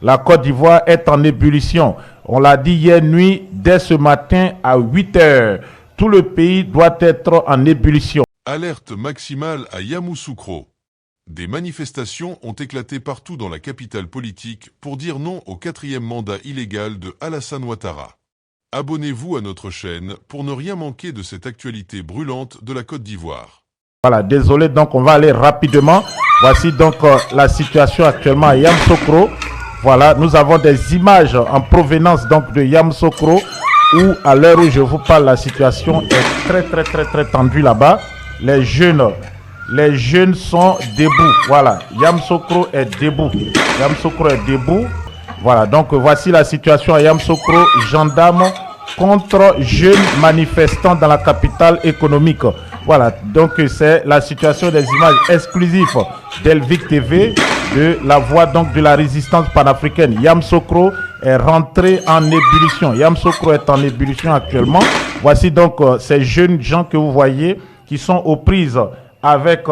la Côte d'Ivoire est en ébullition. On l'a dit hier nuit, dès ce matin à 8 heures. Tout le pays doit être en ébullition. Alerte maximale à Yamoussoukro. Des manifestations ont éclaté partout dans la capitale politique pour dire non au 4e mandat illégal de Alassane Ouattara. Abonnez-vous à notre chaîne pour ne rien manquer de cette actualité brûlante de la Côte d'Ivoire. Voilà, désolé, donc on va aller rapidement. Voici donc la situation actuellement à Yamoussoukro. Voilà, nous avons des images en provenance donc de Yamoussoukro où à l'heure où je vous parle, la situation est très tendue là-bas. Les jeunes sont debout. Voilà, Yamoussoukro est debout. Yamoussoukro est debout. Voilà, donc voici la situation à Yamoussoukro. Gendarmes contre jeunes manifestants dans la capitale économique. Voilà, donc c'est la situation des images exclusives d'Elvic TV, de la voix donc de la résistance panafricaine. Yamoussoukro est rentré en ébullition. Yamoussoukro est en ébullition actuellement. Voici donc ces jeunes gens que vous voyez qui sont aux prises avec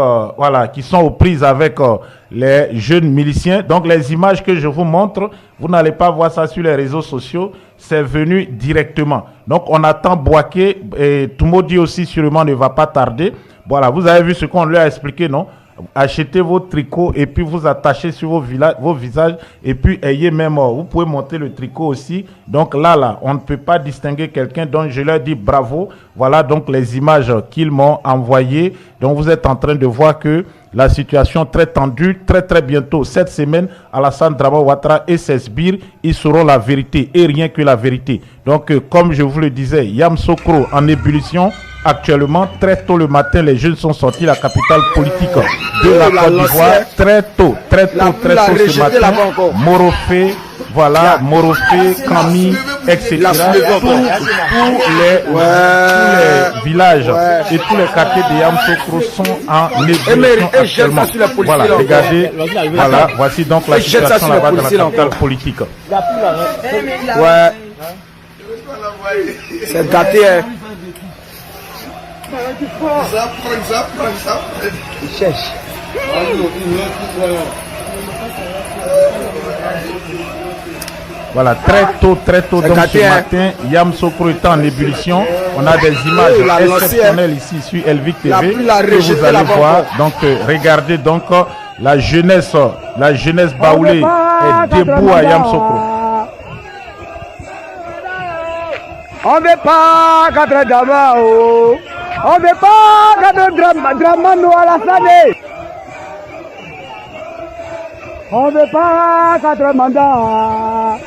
les jeunes miliciens. Donc les images que je vous montre, vous n'allez pas voir ça sur les réseaux sociaux, c'est venu directement. Donc on attend Bouaké et Toumoudi aussi sûrement ne va pas tarder. Voilà, vous avez vu ce qu'on lui a expliqué, non? Achetez vos tricots et puis vous attachez sur vos visages et puis ayez même, vous pouvez monter le tricot aussi. Donc là, on ne peut pas distinguer quelqu'un. Donc je leur dis bravo. Voilà donc les images qu'ils m'ont envoyées. Donc vous êtes en train de voir que la situation très tendue, très bientôt, cette semaine, Alassane Dramane Ouattara et ses sbires, ils sauront la vérité et rien que la vérité. Donc comme je vous le disais, Yamoussoukro en ébullition. Actuellement, très tôt le matin, les jeunes sont sortis de la capitale politique de la Côte d'Ivoire. Très tôt ce matin. Morofé, voilà, Morofé, Kami, etc. Tous les villages et tous les quartiers de Yamoussoukro sont en ébullition actuellement. Voilà, regardez, voilà, voici donc la situation là-bas dans la capitale politique. Ouais, c'est gâté, hein. Il cherche. Voilà, très tôt donc ce matin, Yamoussoukro est en ébullition. On a des images exceptionnelles ici sur Elvic TV que vous allez voir. Donc regardez donc la jeunesse baoulée est debout à Yamoussoukro. On ne veut pas quatre drama, oh. On ne veut pas quatre drama, nous à la salle. On ne veut pas quatre mandats.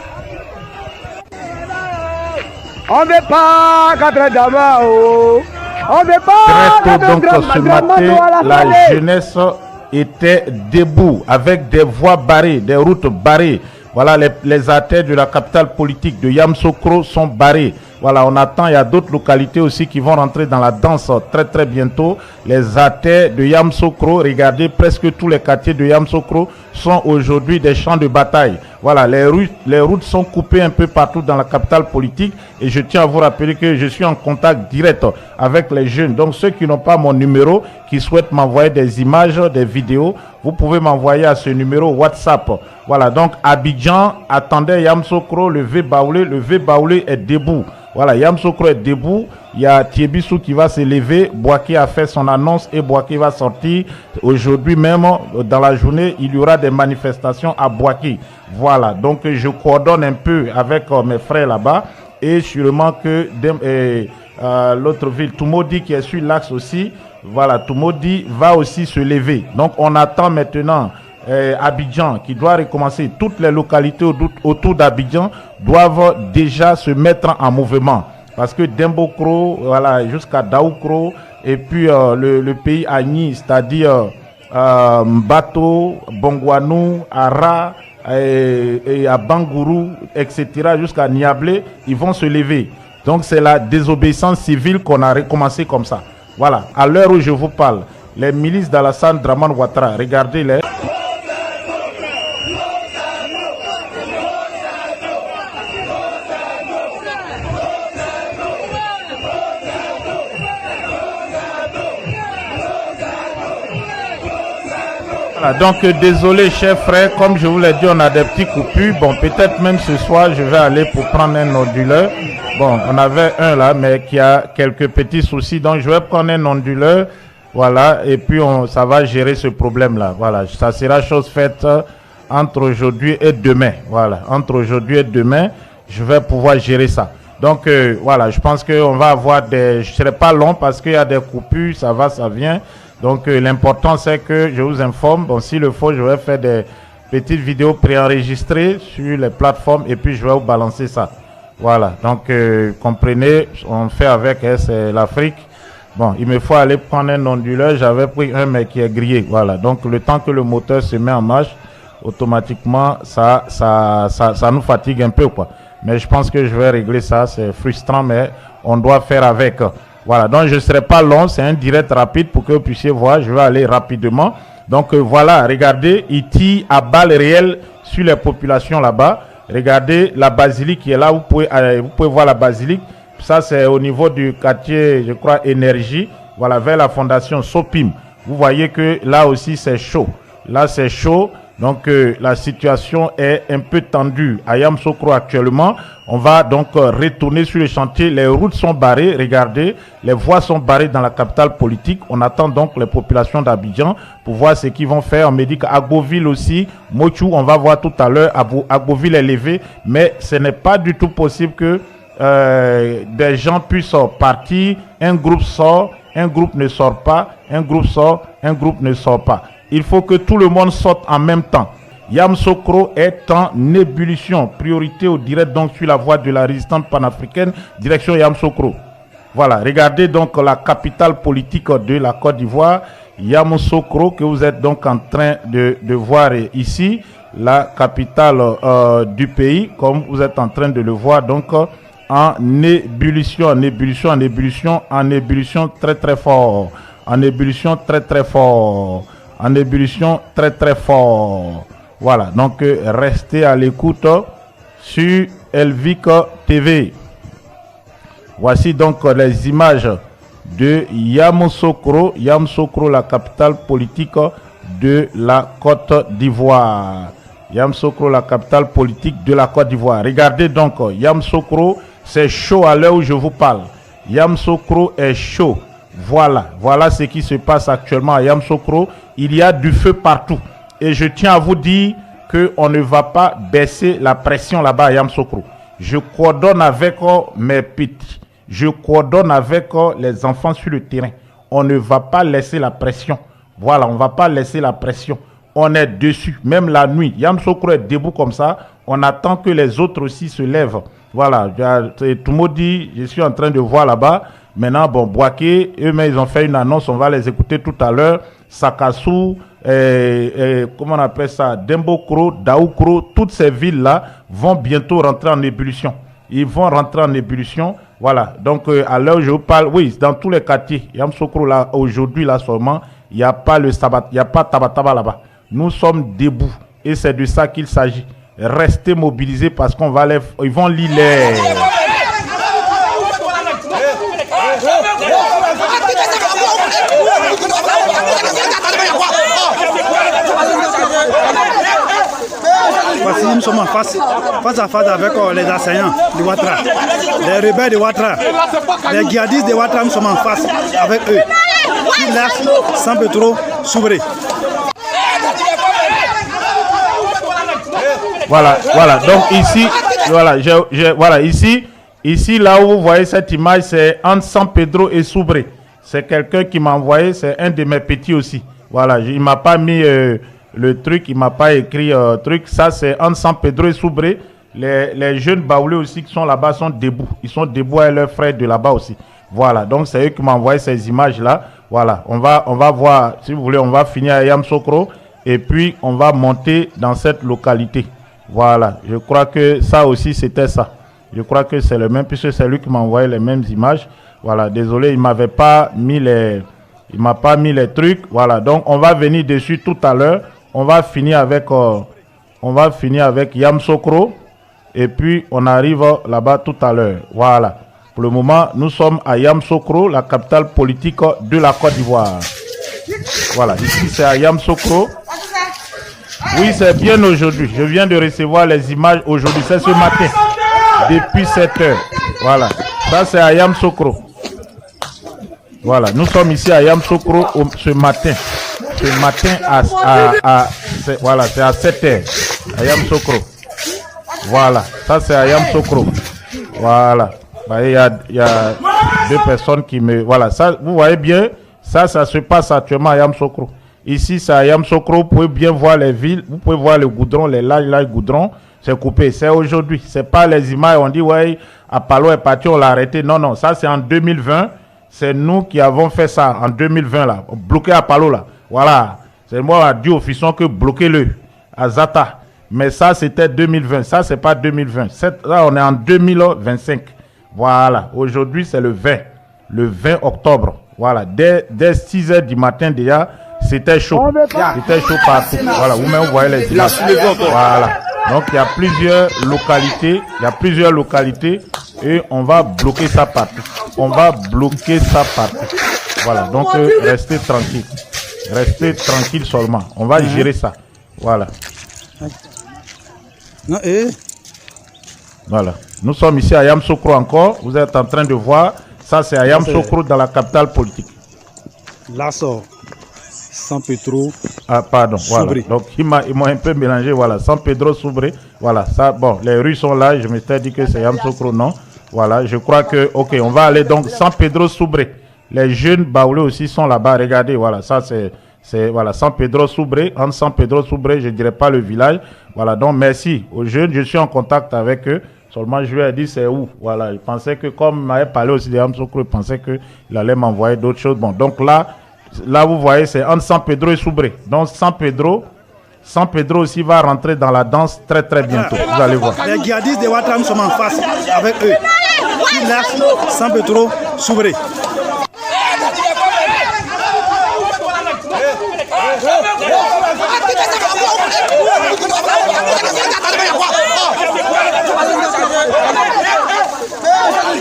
On ne veut pas quatre drama, oh. On ne veut pas quatre drama, nous à la salle. La jeunesse était debout avec des voies barrées, des routes barrées. Voilà, les artères de la capitale politique de Yamoussoukro sont barrées. Voilà, on attend, il y a d'autres localités aussi qui vont rentrer dans la danse très bientôt. Les artères de Yamoussoukro, regardez, presque tous les quartiers de Yamoussoukro sont aujourd'hui des champs de bataille. Voilà, les routes sont coupées un peu partout dans la capitale politique. Et je tiens à vous rappeler que je suis en contact direct avec les jeunes. Donc ceux qui n'ont pas mon numéro, qui souhaitent m'envoyer des images, des vidéos, vous pouvez m'envoyer à ce numéro WhatsApp. Voilà, donc Abidjan attendait Yamoussoukro, le V Baoulé est debout. Voilà, Yamoussoukro est debout. Il y a Thiebissou qui va se lever. Bouaké a fait son annonce et Bouaké va sortir. Aujourd'hui même, dans la journée, il y aura des manifestations à Bouaké. Voilà, donc je coordonne un peu avec mes frères là-bas. Et sûrement que l'autre ville, Toumoudi qui est sur l'axe aussi, voilà, Toumoudi va aussi se lever. Donc on attend maintenant Abidjan qui doit recommencer. Toutes les localités autour d'Abidjan doivent déjà se mettre en mouvement. Parce que Dembokro, voilà, jusqu'à Daoukro, et puis le pays Agni, c'est-à-dire Mbato, Bongwanou, Ara, et à Bangourou, etc., jusqu'à Niablé, ils vont se lever. Donc c'est la désobéissance civile qu'on a recommencé comme ça. Voilà, à l'heure où je vous parle, les milices d'Alassane Dramane Ouattara, regardez-les. Voilà, donc désolé chers frères, comme je vous l'ai dit, on a des petits coupures. Bon, peut-être même ce soir, je vais aller pour prendre un onduleur. Bon, on avait un là, mais qui a quelques petits soucis. Donc, je vais prendre un onduleur. Voilà, et puis ça va gérer ce problème-là. Voilà, ça sera chose faite entre aujourd'hui et demain. Voilà, entre aujourd'hui et demain, je vais pouvoir gérer ça. Donc, voilà, je pense qu'on va avoir des... Je ne serai pas long parce qu'il y a des coupures, ça va, ça vient. Donc, l'important, c'est que je vous informe. Bon, s'il le faut, je vais faire des petites vidéos préenregistrées sur les plateformes et puis je vais vous balancer ça. Voilà, donc, comprenez, on fait avec, c'est l'Afrique. Bon, il me faut aller prendre un onduleur. J'avais pris un, mais qui est grillé. Voilà, donc, le temps que le moteur se met en marche, automatiquement, ça nous fatigue un peu, quoi. Mais je pense que je vais régler ça. C'est frustrant, mais on doit faire avec. Voilà, donc je ne serai pas long, c'est un direct rapide pour que vous puissiez voir, je vais aller rapidement. Donc voilà, regardez, il tire à balles réelles sur les populations là-bas. Regardez la basilique qui est là, vous pouvez voir la basilique. Ça c'est au niveau du quartier, je crois, Énergie, voilà, vers la fondation Sopim. Vous voyez que là aussi c'est chaud. Là c'est chaud. Donc la situation est un peu tendue à Yamoussoukro actuellement. On va donc retourner sur le chantier. Les routes sont barrées, regardez, les voies sont barrées dans la capitale politique. On attend donc les populations d'Abidjan pour voir ce qu'ils vont faire. On me dit qu'Agboville aussi, Mochou, on va voir tout à l'heure, Agboville est levé, mais ce n'est pas du tout possible que des gens puissent partir. Un groupe sort, un groupe ne sort pas, un groupe sort, un groupe ne sort pas. Il faut que tout le monde sorte en même temps. Yamoussoukro est en ébullition. Priorité au direct donc sur la voie de la résistance panafricaine, direction Yamoussoukro. Voilà, regardez donc la capitale politique de la Côte d'Ivoire, Yamoussoukro, que vous êtes donc en train de voir ici, la capitale du pays, comme vous êtes en train de le voir, donc en ébullition, en ébullition, en ébullition, en ébullition très très fort, en ébullition très très fort. En ébullition très très fort. Voilà, donc restez à l'écoute sur Elvic TV. Voici donc les images de Yamoussoukro. Yamoussoukro, la capitale politique de la Côte d'Ivoire. Yamoussoukro, la capitale politique de la Côte d'Ivoire. Regardez donc, Yamoussoukro, c'est chaud à l'heure où je vous parle. Yamoussoukro est chaud. Voilà, voilà ce qui se passe actuellement à Yamoussoukro. Il y a du feu partout. Et je tiens à vous dire qu'on ne va pas baisser la pression là-bas à Yamoussoukro. Je coordonne avec mes petits. Je coordonne avec les enfants sur le terrain. On ne va pas laisser la pression. Voilà, on ne va pas laisser la pression. On est dessus, même la nuit. Yamoussoukro est debout comme ça. On attend que les autres aussi se lèvent. Voilà, tout le monde dit, je suis en train de voir là-bas. Maintenant, bon, Boaké, eux-mêmes, ils ont fait une annonce, on va les écouter tout à l'heure. Sakassou, comment on appelle ça, Dembokro, Daoukro, toutes ces villes-là vont bientôt rentrer en ébullition. Ils vont rentrer en ébullition. Voilà, donc à l'heure où je vous parle, oui, dans tous les quartiers, Yamoussoukro, là, aujourd'hui, là seulement, il n'y a pas le Sabat, il n'y a pas Tabataba là-bas. Nous sommes debout et c'est de ça qu'il s'agit. Restez mobilisés parce qu'on va ils vont lire les... Voici, nous sommes en face à face avec les assaillants de Ouattara, les rebelles de Ouattara, les djihadistes de Ouattara, nous sommes en face avec eux. Qui laissent sans pétrole s'ouvrir. Voilà, voilà. Donc ici, voilà, voilà, ici, là où vous voyez cette image, c'est entre San Pedro et Soubré. C'est quelqu'un qui m'a envoyé, c'est un de mes petits aussi. Voilà, il m'a pas mis le truc, il m'a pas écrit truc. Ça, c'est entre San Pedro et Soubré. Les jeunes baoulés aussi qui sont là-bas sont debout. Ils sont debout avec leurs frères de là-bas aussi. Voilà, donc c'est eux qui m'ont envoyé ces images-là. Voilà, on va voir, si vous voulez, on va finir à Yamoussoukro et puis on va monter dans cette localité. Voilà, je crois que ça aussi c'était ça. Je crois que c'est le même, puisque c'est lui qui m'a envoyé les mêmes images. Voilà, désolé, il m'avait pas mis il m'a pas mis les trucs. Voilà, donc on va venir dessus tout à l'heure. On va finir avec Yamoussoukro et puis on arrive là-bas tout à l'heure. Voilà. Pour le moment, nous sommes à Yamoussoukro, la capitale politique de la Côte d'Ivoire. Voilà, ici c'est à Yamoussoukro. Oui, c'est bien aujourd'hui. Je viens de recevoir les images aujourd'hui. C'est ce matin. Depuis 7 heures. Voilà. Ça, c'est à Yamoussoukro. Voilà. Nous sommes ici à Yamoussoukro ce matin. Ce matin voilà, c'est à 7 heures. À Yamoussoukro. Voilà. Ça, c'est à Yamoussoukro. Voilà. Il y a 2 personnes qui me... Voilà. Ça, vous voyez bien, ça se passe actuellement à Yamoussoukro. Ici, c'est à Yamoussoukro. Vous pouvez bien voir les villes. Vous pouvez voir le goudron, les lages goudron. C'est coupé. C'est aujourd'hui. C'est pas les images. On dit, ouais, Apollo est parti, on l'a arrêté. Non, non. Ça, c'est en 2020. C'est nous qui avons fait ça en 2020, là. Bloqué Apollo, là. Voilà. C'est moi qui a dit au fiston que bloquez-le à Zata. Mais ça, c'était 2020. Ça, c'est pas 2020. Là, on est en 2025. Voilà. Aujourd'hui, c'est le 20. Le 20 octobre. Voilà. Dès 6 heures du matin, déjà, c'était chaud. C'était chaud partout. Voilà. Vous-même, vous voyez les images. Voilà. Donc, il y a plusieurs localités. Et on va bloquer ça partout. Voilà. Donc, restez tranquille. Restez tranquille seulement. On va gérer ça. Voilà. Voilà. Nous sommes ici à Yamoussoukro encore. Vous êtes en train de voir. Ça, c'est à Yamoussoukro dans la capitale politique. Là, San Pedro. Ah, pardon. Voilà. Donc, ils m'ont un peu mélangé. Voilà. San Pedro Soubré. Voilà. Ça, bon, les rues sont là. Je m'étais dit que c'est Yamoussoukro. Non. Voilà. Je crois que, ok, on va aller donc San Pedro Soubré. Les jeunes baoulés aussi sont là-bas. Regardez, voilà, ça c'est voilà, San Pedro Soubré. En San Pedro Soubré, je ne dirais pas le village. Voilà, donc merci aux jeunes. Je suis en contact avec eux. Seulement, je lui ai dit c'est où. Voilà, il pensait que comme il m'avait parlé aussi de Yamoussoukro, il pensait qu'il allait m'envoyer d'autres choses. Bon, donc là vous voyez, c'est entre San Pedro et Soubré. Donc San Pedro aussi va rentrer dans la danse très très bientôt. Vous allez voir. Les djihadistes de Ouattara sont en face avec eux. Ils lâchent San Pedro Soubré.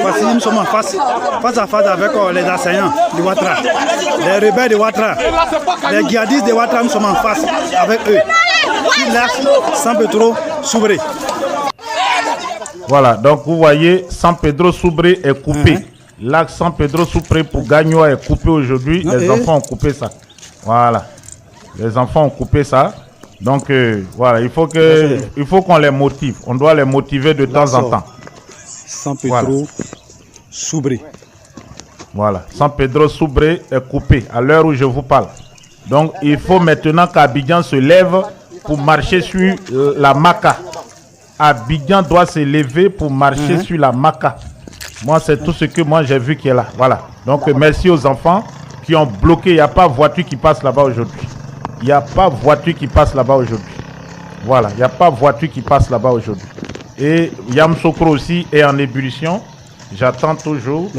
Voici, nous sommes en face à face avec les assaillants de Ouattara, les rebelles de Ouattara, les djihadistes de Ouattara, nous sommes en face avec eux. Ils lâchent San Pedro Soubré. Voilà, donc vous voyez, San Pedro Soubré est coupé. L'axe San Pedro Soubré pour Gagnoa est coupé aujourd'hui. Les enfants ont coupé ça. Voilà, les enfants ont coupé ça. Donc voilà, il faut qu'on les motive. On doit les motiver de temps en temps. San Pedro Soubré. Voilà, San Pedro Soubré est coupé à l'heure où je vous parle. Donc il faut maintenant qu'Abidjan se lève pour marcher sur la Maca. Abidjan doit se lever pour marcher sur la Maca. Moi, c'est tout ce que moi j'ai vu qui est là. Voilà. Donc merci aux enfants qui ont bloqué. Il n'y a pas de voiture qui passe là-bas aujourd'hui. Il n'y a pas de voiture qui passe là-bas aujourd'hui. Voilà, il n'y a pas de voiture qui passe là-bas aujourd'hui. Et Yamoussoukro aussi est en ébullition. J'attends toujours.